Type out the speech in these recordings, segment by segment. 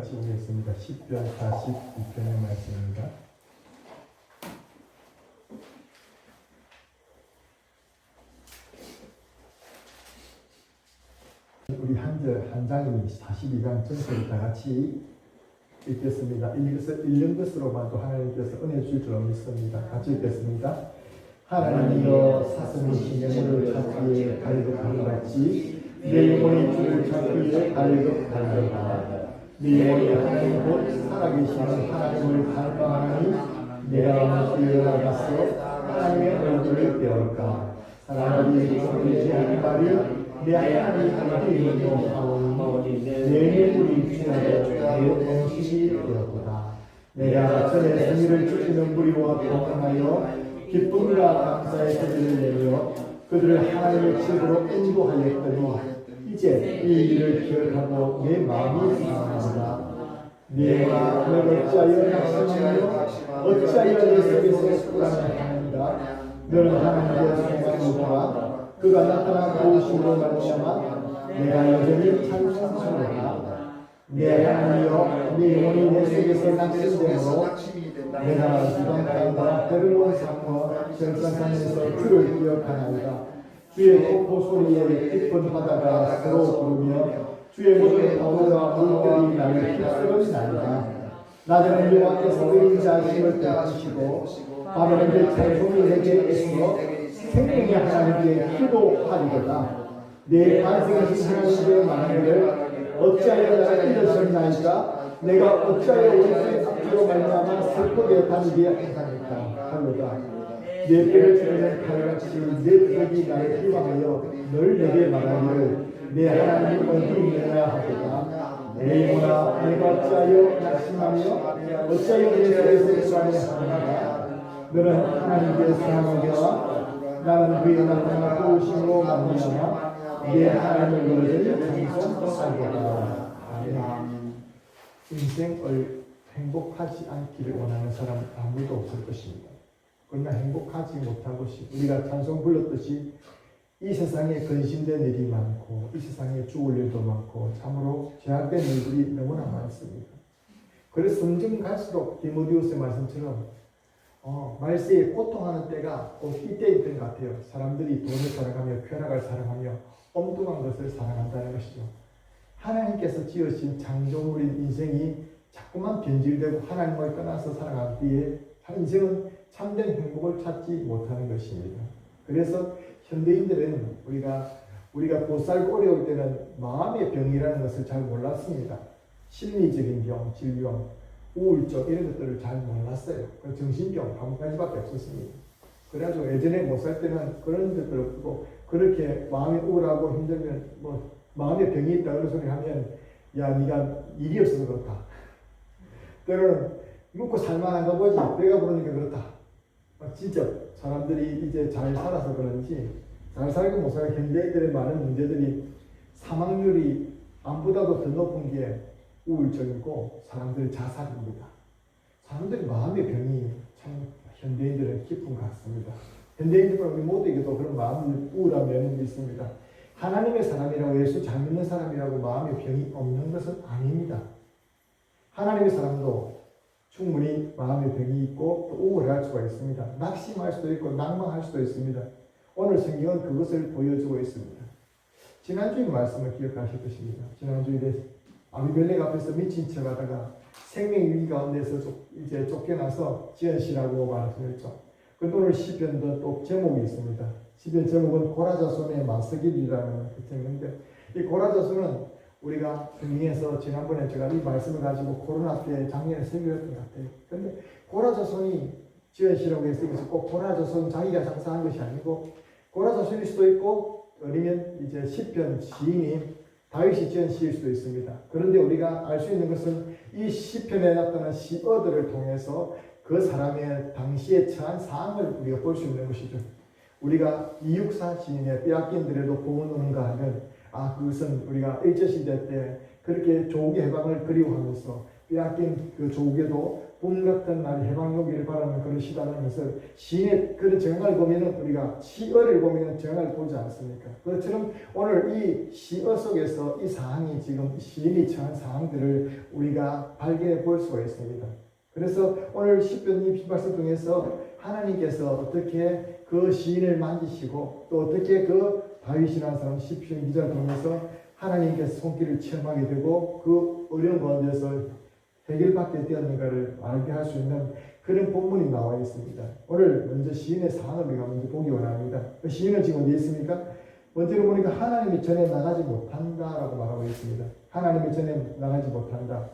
같이 보겠습니다. 10편 42편의 말씀입니다. 우리 한 장이 42장 전체를 다 같이 읽겠습니다. 읽는 것으로만도 하나님께서 은혜 줄 줄 믿습니다. 같이 읽겠습니다. 하나님이여 사슴이 영혼을 찾기에 갈급함 같이 내 영혼이 주를 찾기에 갈급하나이다. 내 영혼이 하나님 곧 살아계시는 하나님을 갈망하니 내가 뛰어나가서 하나님의 얼굴을 배울까. 사람들이 소리지하는 말이 내 하나님 하나님을 하오니 내 눈물이 주야되 내 음식이 되었구나. 내가 전에 승리를 지키는 무리와 동행하여 기쁨과 감사의 소리를 내며 그들을 하나님의 집으로 인도하였더니 이제 이 일을 기억하고 내 마음이 상하노라. 내가 너를 어찌하여 낙심하며 어찌하여 내 속에서 불안해하는가. 너는 하나님의 생각을 보아 그가 나타난 도우심으로 말미암아 내가 여전히 찬송하노라. 내 하나님이여 내 영혼이 내 속에서 낙심되므로 내가 이방 땅과 때로운 산과 절산산에서 주를 기억하나이다. 주의 폭포 소리에 깊은 바다가 서로 부르며 주의 모든 파도와 물결이 나를 휩쓸었나이다. 낮에는 여호와께서 의인 자식을 베푸시고 밤에는 그 찬송이 내게 있어 생명의 하나님께 기도하리로다. 내 반석이신 하나님의 만물을 어찌하여 나를 잃으셨나이까. 내가 어찌하여 원수의 앞뒤로 말미암아 슬프게 다니게 하나니까. 할로다. 내 뼈를 찌르는 칼같이 내 턱이 나를 희망하여 널 내게 말하기를 내 하나님 어디 있느냐 하도다. 내 영혼아 내가 어찌하여 낙심하며 어찌하여 내 속에서 불안해하는가. 너는 하나님께 사랑하며 나는 그의 나타나 도우심으로 말미암아 내 하나님을 여전히 찬송하리로다. 아멘. 인생을 행복하지 않기를 원하는 사람은 아무도 없을 것입니다. 그러나 행복하지 못한 것이 우리가 찬송 불렀듯이 이 세상에 근심된 일이 많고 이 세상에 죽을 일도 많고 참으로 제약된 일들이 너무나 많습니다. 그래서 점점 갈수록 디모데후서 말씀처럼 말세에 고통하는 때가 꼭 이때인 것 같아요. 사람들이 돈을 사랑하며 쾌락을 사랑하며 엉뚱한 것을 사랑한다는 것이죠. 하나님께서 지으신 창조물인 인생이 자꾸만 변질되고 하나님을 떠나서 살아가기에 인생은 참된 행복을 찾지 못하는 것입니다. 그래서 현대인들은 우리가 못살고 어려울 때는 마음의 병이라는 것을 잘 몰랐습니다. 심리적인 병, 질병, 우울증 이런 것들을 잘 몰랐어요. 정신병 한 가지밖에 없었습니다. 그래가지고 예전에 못 살 때는 그런 것들 없고 그렇게 마음이 우울하고 힘들면 마음에 병이 있다 그런 소리 하면 야 네가 일이 없어서 그렇다. 때로는 먹고 살만한가 보지 배가 부르니까 그렇다. 진짜 사람들이 이제 잘 살아서 그런지 잘 살고 못 살고 현대인들의 많은 문제들이 사망률이 암보다도 더 높은 게 우울증이고 사람들의 자살입니다. 사람들이 마음의 병이 참 현대인들은 깊은 것 같습니다. 현대인들은 우리 모두에게도 그런 마음이 우울한 면이 있습니다. 하나님의 사람이라고 예수 잘 믿는 사람이라고 마음의 병이 없는 것은 아닙니다. 하나님의 사람도 충분히 마음의 병이 있고 또 우울할 수가 있습니다. 낙심할 수도 있고 낭만할 수도 있습니다. 오늘 성경은 그것을 보여주고 있습니다. 지난주의 말씀을 기억하실 것입니다. 지난주에 아비멜렉 앞에서 미친 척 하다가 생명 위기 가운데서 이제 쫓겨나서 지연시라고 말씀했죠. 근데 오늘 시편도 또 제목이 있습니다. 시편 제목은 고라자손의 마스길이라는 그 제목인데 이 고라자손은 우리가 성경에서 지난번에 제가 이 말씀을 가지고 코로나 때 작년에 설교했던 것 같아요. 그런데 고라자손이 지연시라고 해서 이것을 꼭 고라자손 자기가 장사한 것이 아니고 고라자손일 수도 있고 아니면 이제 시편 시인이 다윗이 지은 시일 수도 있습니다. 그런데 우리가 알 수 있는 것은 이 시편에 나타난 시어들을 통해서 그 사람의 당시에 처한 상황을 우리가 볼 수 있는 것이죠. 우리가 이육사 시인의 빼앗긴 들에도 복은 오는가 하면 그것은 우리가 일제시대 때 그렇게 조국의 해방을 그리워하면서 빼앗긴 그 조국에도 꿈 같은 날이 해방이 오기를 바라는 그런 시단하면서 시인의 그런 정황을 보면은 우리가 시어를 보면은 정황을 보지 않습니까? 그것처럼 오늘 이 시어 속에서 이 사항이 지금 시인이 처한 사항들을 우리가 발견해 볼 수가 있습니다. 그래서 오늘 시편 이 말씀 중에서 하나님께서 어떻게 그 시인을 만지시고 또 어떻게 그 다윗이라는 사람 시편 기자를 통해서 하나님께서 손길을 체험하게 되고 그 어려운 가운데서 해결받게 되었는가를 알게 할 수 있는 그런 본문이 나와 있습니다. 오늘 먼저 시인의 상황을 우리가 먼저 보기 원합니다. 그 시인은 지금 어디 있습니까? 먼저로 보니까 하나님이 전에 나가지 못한다라고 말하고 있습니다. 하나님이 전에 나가지 못한다.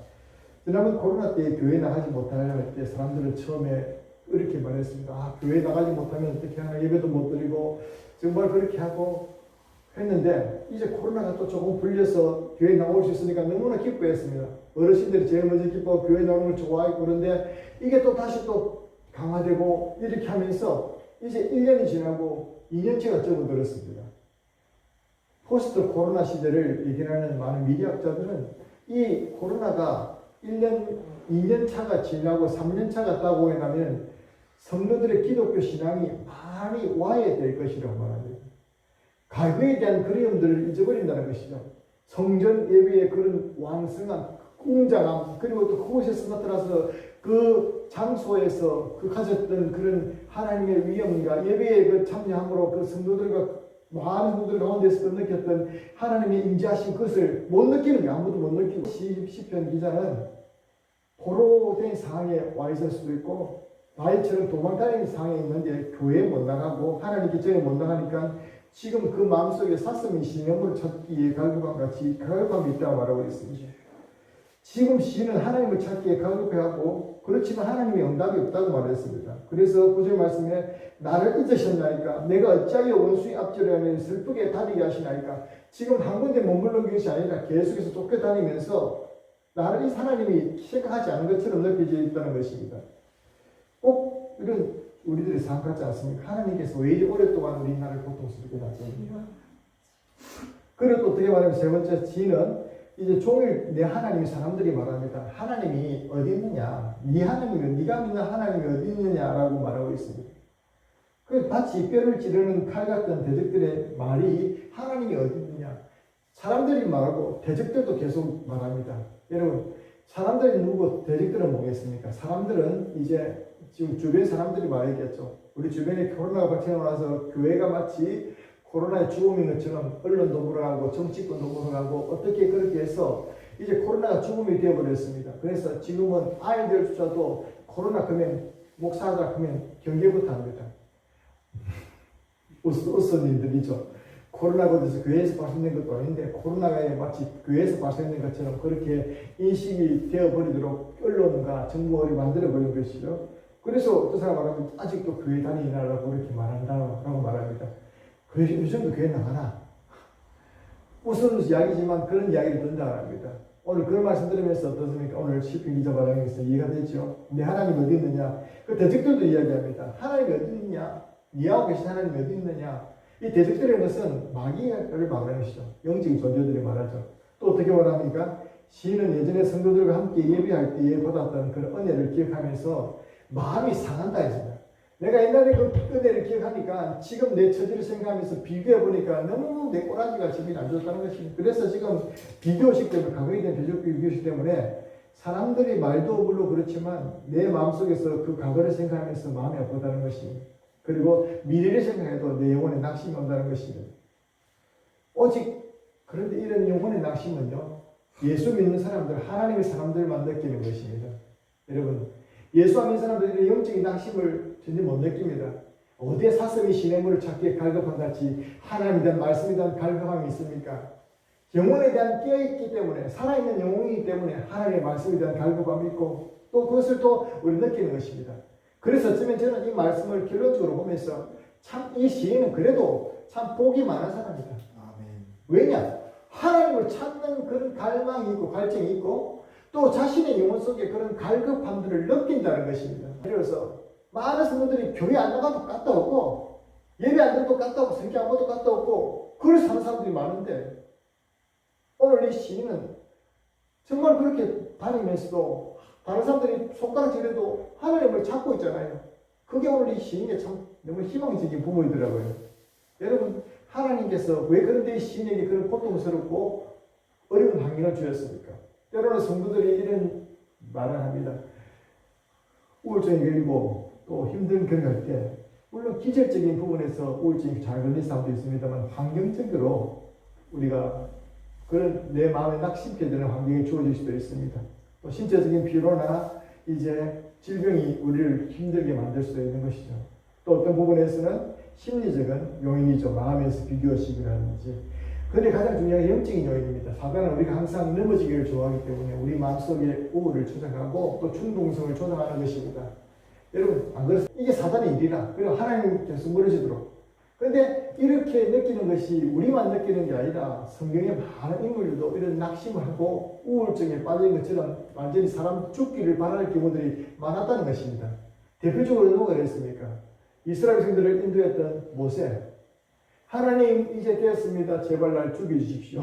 지난번 코로나 때 교회 나가지 못할 때 사람들은 처음에 이렇게 말했습니다. 아, 교회 나가지 못하면 어떻게 하나, 예배도 못 드리고 정말 그렇게 하고 했는데 이제 코로나가 또 조금 풀려서 교회 나올 수 있으니까 너무나 기뻐했습니다. 어르신들이 제일 먼저 기뻐하고 교회 나오는 걸 좋아하고 그런데 이게 또 다시 또 강화되고 이렇게 하면서 이제 1년이 지나고 2년째가 접어들었습니다. 포스트 코로나 시대를 얘기하는 많은 미디어학자들은 이 코로나가 1년, 2년 차가 지나고 3년 차가 따고 나면 성도들의 기독교 신앙이 많이 와해될 것이라고 말합니다. 과거에 대한 그리움들을 잊어버린다는 것이죠. 성전 예배의 그런 왕성한 웅장함, 그리고 또 그곳에서 나타나서 그 장소에서 그 가졌던 그런 하나님의 위엄과 예배의 그 참여함으로 그 성도들과 많은 성도들 가운데서 느꼈던 하나님의 임재하신 것을 못 느끼는 게 아무도 못 느끼고 시편 기자는 포로된 상황에 와 있을 수도 있고 다윗처럼 도망다니는 상황에 있는데 교회에 못 나가고 하나님께 전에 못 나가니까 지금 그 마음속에 사슴이 신념을 찾기에 갈급함같이 갈급함이 있다고 말하고 있습니다. 지금 시인은 하나님을 찾기에 갈급해하고 그렇지만 하나님의 응답이 없다고 말했습니다. 그래서 구절 말씀에 나를 잊으셨나이까 내가 어찌하여 원수의 앞지르며 슬프게 다니게 하시나이까 지금 한 군데 머물러 것이 아니라 계속해서 쫓겨다니면서 나를 이 하나님이 생각하지 않은 것처럼 느껴져 있다는 것입니다. 꼭 이런 우리들의 삶 같지 않습니까? 하나님께서 왜 이리 오랫동안 우리 나를 고통스럽게 놨습니까? 그리고 또 어떻게 말하면 세 번째 지는 이제 종일 내 하나님이 사람들이 말합니다. 하나님이 어디 있느냐? 네 하나님이 네가 믿는 하나님이 어디 있느냐라고 말하고 있습니다. 그 마치 뼈를 찌르는 칼 같은 대적들의 말이 하나님이 어디 있느냐? 사람들이 말하고 대적들도 계속 말합니다. 여러분 사람들이 누구고 대적들은 뭐겠습니까? 사람들은 이제 지금 주변 사람들이 말했겠죠. 우리 주변에 코로나가 발생하고 나서 교회가 마치 코로나의 죽음인 것처럼 언론도 물어가고 정치권도 물어가고 어떻게 그렇게 해서 이제 코로나가 죽음이 되어버렸습니다. 그래서 지금은 아이들조차도 코로나 크면 목사가 크면 경계부터 합니다. 웃은 일들이죠. 코로나가 돼서 교회에서 발생된 것도 아닌데 코로나가 마치 교회에서 발생된 것처럼 그렇게 인식이 되어버리도록 언론과 정부가 만들어버린 것이죠. 그래서 어떤 사람 말하면 아직도 교회 다니라고 그렇게 말한다라고 말합니다. 요즘도 교회 나가나? 웃은 이야기지만 그런 이야기를 듣는다고 합니다. 오늘 그런 말씀 들으면서 어떻습니까? 오늘 시편 기자 발언에서 이해가 되죠? 내 하나님 어디 있느냐? 그 대적들도 이야기합니다. 하나님이 어디 있느냐? 니하고 계신 하나님이 어디 있느냐? 이 대적들의 것은 마귀를 말하는 것이죠. 영적인 존재들이 말하죠. 또 어떻게 말합니까? 시인은 예전에 성도들과 함께 예배할 때에 받았던 그런 은혜를 기억하면서 마음이 상한다 했습니다. 내가 옛날에 그 은혜를 기억하니까 지금 내 처지를 생각하면서 비교해보니까 너무 내 꼬라지가 지금 안 좋다는 것입니다. 그래서 지금 비교식 때문에, 과거에 대한 비교식 때문에 사람들이 말도 물론 그렇지만 내 마음속에서 그 과거를 생각하면서 마음이 아프다는 것입니다. 그리고 미래를 생각해도 내 영혼에 낙심이 온다는 것입니다. 오직 그런데 이런 영혼의 낙심은요, 예수 믿는 사람들, 하나님의 사람들만 느끼는 것입니다. 여러분, 예수 안 믿는 사람들은 영적인 낙심을 전혀 못 느낍니다. 어디에 사슴이 시냇물을 찾기에 갈급한 같이 하나님에 대한 말씀에 대한 갈급함이 있습니까? 영혼에 대한 깨어있기 때문에, 살아있는 영혼이기 때문에 하나님의 말씀에 대한 갈급함이 있고 또 그것을 또 우리 느끼는 것입니다. 그래서 어쩌면 저는 이 말씀을 결론적으로 보면서 참 이 시인은 그래도 참 복이 많은 사람이다. 아멘. 왜냐? 하나님을 찾는 그런 갈망이 있고 갈증이 있고 또 자신의 영혼 속에 그런 갈급함들을 느낀다는 것입니다. 그래서 많은 성도들이 교회 안 나가도 갔다 오고 예배 안 들어도 갔다 오고 성경 안 봐도 갔다 오고 그걸 사는 사람들이 많은데 오늘 이 시인은 정말 그렇게 다니면서도 다른 사람들이 손가락질해도 하나님을 찾고 있잖아요. 그게 오늘 이 시인의 참 너무 희망적인 부분이더라고요. 여러분, 하나님께서 왜 그런데 시인에게 그런 고통스럽고 어려운 환경을 주셨습니까? 때로는 성도들이 이런 말을 합니다. 우울증이 걸리고 또 힘든 경험할 때, 물론 기질적인 부분에서 우울증이 잘 걸린 사람도 있습니다만, 환경적으로 우리가 그런 내 마음에 낙심케 되는 환경이 주어질 수도 있습니다. 또 신체적인 피로나 이제 질병이 우리를 힘들게 만들 수도 있는 것이죠. 또 어떤 부분에서는 심리적인 요인이죠. 마음에서 비교의식이라든지. 그런데 가장 중요한 게 영적인 요인입니다. 사단은 우리가 항상 넘어지기를 좋아하기 때문에 우리 마음속에 우울을 조장하고 또 충동성을 조장하는 것입니다. 여러분, 안 그렇습니까? 이게 사단의 일이라. 그리고 하나님께서 멀어지도록. 그런데 이렇게 느끼는 것이 우리만 느끼는 게 아니라 성경의 많은 인물들도 이런 낙심을 하고 우울증에 빠진 것처럼 완전히 사람 죽기를 바라는 경우들이 많았다는 것입니다. 대표적으로 누가 그랬습니까? 이스라엘 백성들을 인도했던 모세. 하나님 이제 되었습니다. 제발 날 죽여주십시오.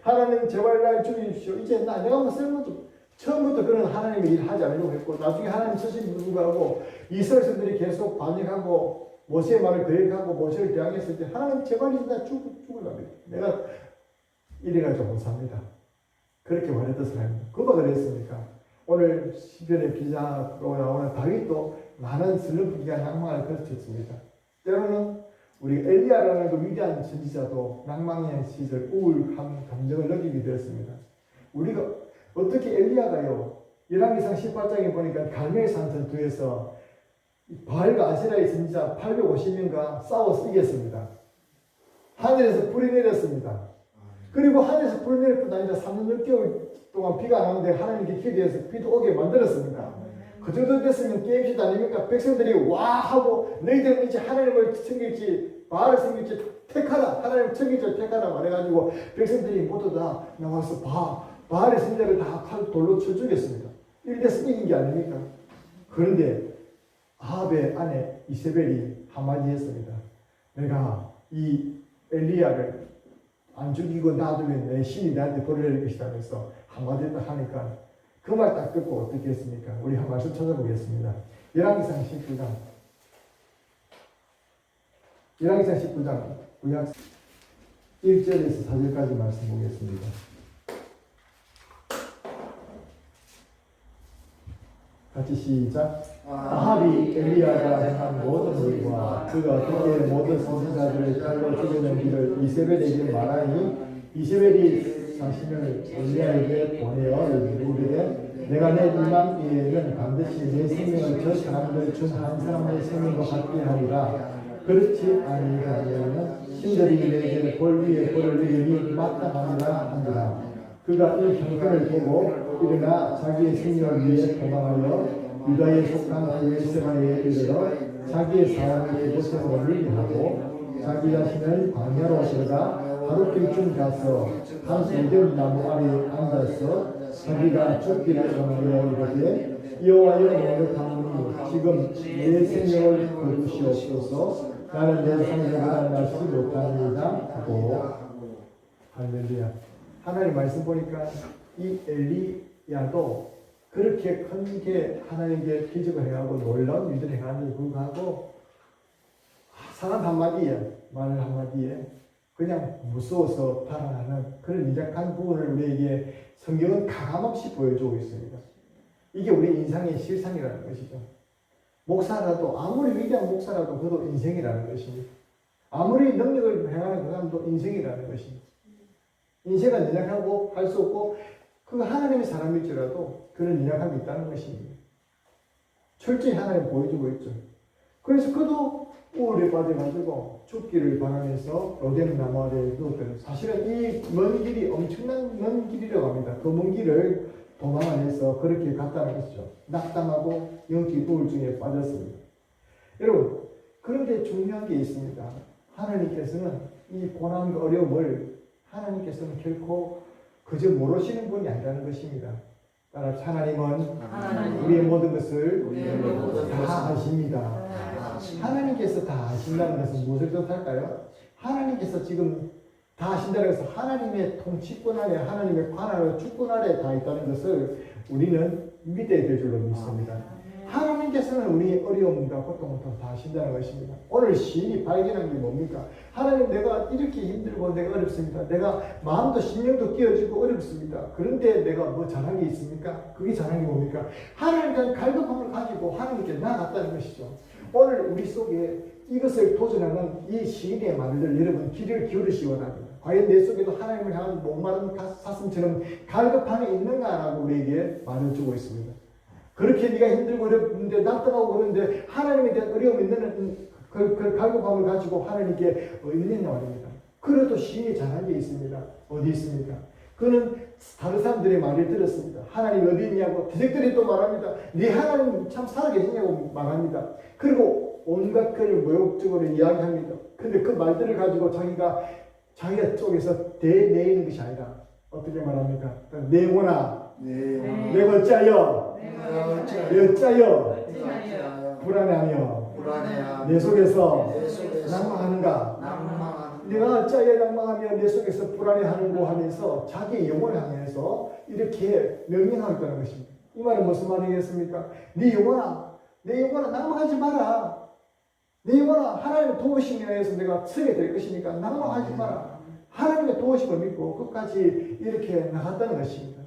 하나님 제발 날 죽여주십시오. 이제 내가 뭐 쓸모도 처음부터 그런 하나님의 일을 하지 않으려고 했고 나중에 하나님 쓰신 불구하고 이스라엘 백성들이 계속 반역하고 모세의 말을 거역하고 모세를 대항했을 때 하나님 제발 이제 나 죽으려고 내가 이래가지고 못 삽니다. 그렇게 말했던 사람입니다. 그가 그랬습니까? 오늘 시편의 기자로 나오는 다윗도 많은 슬럼프기가 낭망을 거쳤습니다. 때로는 우리 엘리야라는 그 위대한 선지자도 낭망의 시절 우울한 감정을 느끼게 되었습니다. 우리가 어떻게 엘리야가요, 열왕기상 18장에 보니까 갈멜산 전투에서 바알과 아세라의 선지자 850명과 싸워서 이겼습니다. 하늘에서 불이 내렸습니다. 그리고 하늘에서 불이 내릴 뿐 아니라 3년 6개월 동안 비가 안 오는데 하나님께 기도해서 비도 오게 만들었습니다. 그 정도 됐으면 게임시도 아닙니까? 백성들이 와 하고 너희들은 이제 하나님을 섬길지 바알을 섬길지 택하라, 하나님 섬길지 택하라 말해가지고 백성들이 모두 다 나와서 바알의 선자를 다 칼 돌로 쳐 죽였습니다. 이래서 이긴 게 아닙니까? 그런데 아합의 아내 이세벨이 한마디 했습니다. 내가 이 엘리야를 안 죽이고 놔두면 내 신이 나한테 벌을 내릴 것이다 하면서 한마디 딱 하니까 그 말 딱 듣고 어떻게 했습니까? 우리 한 말씀 찾아보겠습니다. 열왕기상 19장. 열왕기상 19장 구약 1절에서 4절까지 말씀 보겠습니다. 같이 시작. 아합이 엘리야가 행한 모든 일과 그가 어떻게 모든 선지자들을 칼로 죽이는 길을 이세벨에게 말하니 이세벨이 자신을 엘리야에게 보내어 이르되 내가 내 이맘에는 반드시 내 생명을 저 사람들 중 한 사람의 생명과 같게 하리라. 그렇지 아니하면 신들이 내게 볼 위에 볼을 내리니 마땅하니라 하니라. 그가 이 형편을 보고 일어나 자기의 생명을 위해 도망하여 유다에 속한 브엘세바에 이르러 자기의 사람을 그곳에 머물게 하고 자기 자신을 광야로 들어가 하룻길쯤 가서 한 돌견 나무 아래에 앉아서 자기가 죽기를 전하여 이르되 여호와여 노력하노니 지금 내 생명을 거두시옵소서. 나는 내 생명보다 낫지 못합니다 하고. 할렐루야. 하나님 말씀 보니까 이 엘리야도 그렇게 크게 하나님께 기적을 행하고 놀라운 일들을 행하는데 불구하고 사람 한마디에, 말 한마디에 그냥 무서워서 달아나는 그런 미약한 부분을 우리에게 성경은 가감없이 보여주고 있습니다. 이게 우리 인생의 실상이라는 것이죠. 목사라도, 아무리 위대한 목사라도 그도 인생이라는 것입니다. 아무리 능력을 행하는 그 사람도 인생이라는 것입니다. 인생은 연약하고 할 수 없고 그 하나님의 사람일지라도 그런 연약함이 있다는 것입니다. 철저히 하나님 보여주고 있죠. 그래서 그도 우울에 빠져가지고 죽기를 바라면서 로뎀 나무 아래에 누웠거든요. 사실은 이 먼 길이 엄청난 먼 길이라고 합니다. 그 먼 길을 도망을 해서 그렇게 갔다는 것이죠. 낙담하고 영적 우울증에 빠졌습니다. 여러분, 그런데 중요한 게 있습니다. 하나님께서는 이 고난과 어려움을 하나님께서는 결코 그저 모르시는 분이 아니라는 것입니다. 따라서 하나님은 우리의 모든 것을 다 아십니다. 하나님께서 다 아신다는 것은 무엇을 뜻할까요? 하나님께서 지금 다 아신다는 것은 하나님의 통치권 아래, 하나님의 관 아래, 주권 아래 다 있다는 것을 우리는 믿어야 될 줄로 믿습니다. 하나님께서는 우리 어려움과 고통을 다 아신다는 것입니다. 오늘 시인이 발견한 게 뭡니까? 하나님, 내가 이렇게 힘들고 내가 어렵습니다. 내가 마음도 심령도 끼어지고 어렵습니다. 그런데 내가 뭐 잘한 게 있습니까? 그게 잘한 게 뭡니까? 하나님에 대한 갈급함을 가지고 하나님께 나아갔다는 것이죠. 오늘 우리 속에 이것을 도전하는 이 시인의 말들 여러분 귀를 기울이시기 바랍니다. 과연 내 속에도 하나님을 향한 목마른 사슴처럼 갈급함이 있는가라고 우리에게 말을 주고 있습니다. 그렇게 네가 힘들고 어렵는데 낙담하고 그러는데 하나님에 대한 어려움이 있는 그 갈급함을 가지고 하나님께 있느냐 말입니다. 그래도 시인이 잘한 게 있습니다. 어디 있습니까? 그는 다른 사람들의 말을 들었습니다. 하나님 어디 있냐고 대적들이 또 말합니다. 네 하나님 참 살아계시냐고 말합니다. 그리고 온갖 그를 모욕적으로 이야기합니다. 근데 그 말들을 가지고 자기가 쪽에서 대내는 것이 아니라 어떻게 말합니까? 내 영혼아, 내가 어찌하여 불안해하며 내 속에서 낭망하는가? 내가 어찌하여 낭망하며 내 속에서 불안해하는고 하면서 자기 영혼을 향해서 이렇게 명령하고 있다는 것입니다. 이 말은 무슨 말이겠습니까? 네 영혼아, 내 영혼아 낭망하지 마라. 내 영혼아, 하나님의 도우심에 의해서 내가 서게 될 것이니까 낭망하지 마라. 하나님의 도우심을 믿고 끝까지 이렇게 나갔다는 것입니다.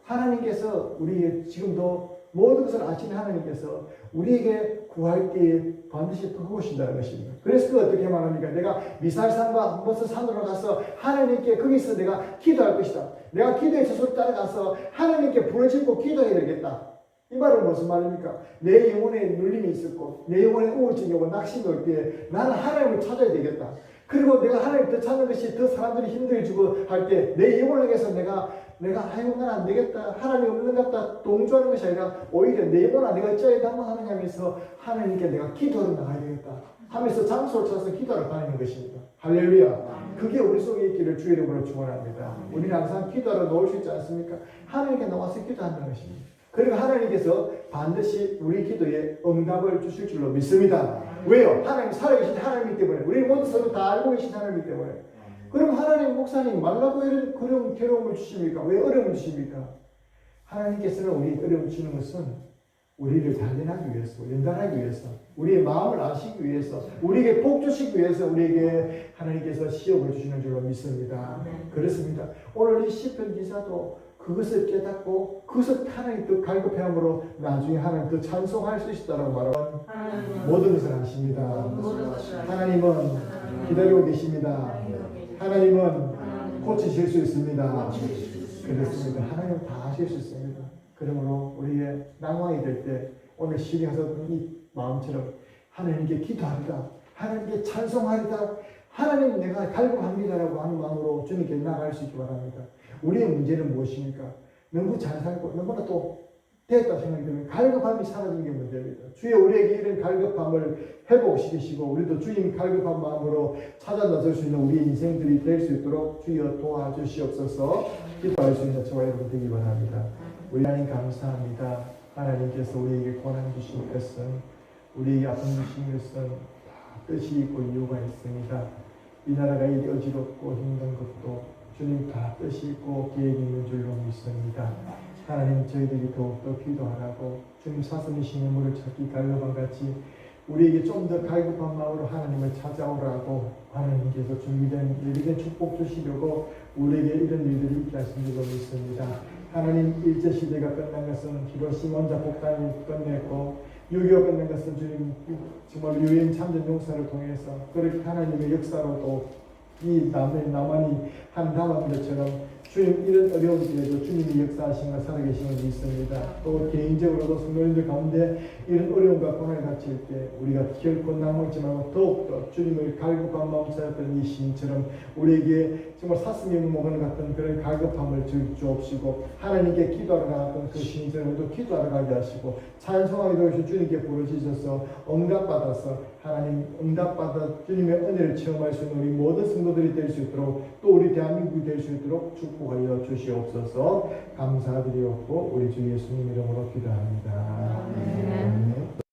하나님께서 우리 지금도 모든 것을 아시는 하나님께서 우리에게 구할 때에 반드시 도우신다는 것입니다. 그래서 그 어떻게 말합니까? 내가 미살산과 무슨 산으로 가서 하나님께 거기서 내가 기도할 것이다. 내가 기도의 저소를 따라가서 하나님께 부르짖고 기도해야 되겠다. 이 말은 무슨 말입니까? 내 영혼에 눌림이 있었고 내 영혼에 우울증이 오고 낙심이 올 때에 나는 하나님을 찾아야 되겠다. 그리고 내가 하나님을 더 찾는 것이 더 사람들이 힘들어지고 할 때 내 영혼을 위해서 내가 아이고 난 안 되겠다. 하나님 없는 것 같다. 동조하는 것이 아니라 오히려 내 영혼아 내가 어찌하여 당망하느냐 하면서 하나님께 내가 기도하러 나가야 되겠다 하면서 장소를 찾아서 기도하러 다니는 것입니다. 할렐루야. 그게 우리 속에 있기를 주의 이름으로 축원합니다. 우리는 항상 기도하러 놓을 수 있지 않습니까? 하나님께 나와서 기도한다는 것입니다. 그리고 하나님께서 반드시 우리 기도에 응답을 주실 줄로 믿습니다. 왜요? 하나님 살아계신 하나님이기 때문에 우리 모두 서로 다 알고 계신 하나님이기 때문에. 그럼 하나님 목사님 말라고 이런 그런 괴로움을 주십니까? 왜 어려움을 주십니까? 하나님께서는 우리 어려움 주는 것은 우리를 단련하기 위해서, 연단하기 위해서, 우리의 마음을 아시기 위해서, 우리에게 복 주시기 위해서 우리에게 하나님께서 시험을 주시는 줄로 믿습니다. 그렇습니다. 오늘 이 시편 기사도 그것을 깨닫고 그것을 하나님 더 갈급해함으로 나중에 하나님 더 찬송할 수 있다라고 말하면 모든 것을 아십니다. 하나님은 기다리고 계십니다. 하나님은 고치실 수 있습니다. 그렇습니다. 하나님은 다 하실 수 있습니다. 그러므로 우리의 낭망이 될 때 오늘 시리하셨던 이 마음처럼 하나님께 기도하리다. 하나님께 찬송하리다. 하나님 내가 갈급합니다라고 하는 마음으로 주님께 나아갈 수 있기 바랍니다. 우리의 문제는 무엇입니까? 너무 잘 살고 너무나 또 됐다 생각이 들면 갈급함이 사라지는 게 문제입니다. 주여 우리에게 이런 갈급함을 회복시키시고 우리도 주님 갈급한 마음으로 찾아 나설 수 있는 우리 인생들이 될 수 있도록 주여 도와주시옵소서. 기도할 수 있는 저와 여러분 되기 바랍니다. 우리 하나님 감사합니다. 하나님께서 우리에게 고난 주신 것은 우리에게 아픔 주신 것은 다 뜻이 있고 이유가 있습니다. 이 나라가 이리 어지럽고 힘든 것도 주님 다 뜻이 있고 계획이 있는 줄로 믿습니다. 하나님 저희들이 더욱더 기도하라고 주님 사슴이신 예물을 찾기 갈급한 같이 우리에게 좀 더 갈급한 마음으로 하나님을 찾아오라고 하나님께서 준비된 일일의 축복 주시려고 우리에게 이런 일들이 있게 하신 줄로 믿습니다. 하나님 일제시대가 끝난 것은 히로시마 폭탄이 끝냈고 6.25 끝난 것은 주님 정말 유엔 참전 용사를 통해서 그렇게 하나님의 역사로도 이 남한이 한 남한들처럼 주님 이런 어려운 때에도 주님이 역사하신 걸 살아계신 걸 믿습니다. 또 개인적으로도 성도님들 가운데 이런 어려움과 고난에 닥칠 때 우리가 결코 낭망치 말고 더욱더 주님을 갈급한 마음 찾았던 이 시인처럼 우리에게 정말 사슴이 먹은 같은 그런 갈급함을 주옵시고 하나님께 기도하러 나갔던 그 시인처럼 또 기도하러 가게 하시고 찬송하게 되시고 주님께 부르짖어서 응답받아서 하나님 응답받아 주님의 은혜를 체험할 수 있는 우리 모든 성도들이 될 수 있도록 또 우리 대한민국이 될 수 있도록 축복하여 주시옵소서. 감사드리옵고 우리 주 예수님 이름으로 기도합니다. 아멘.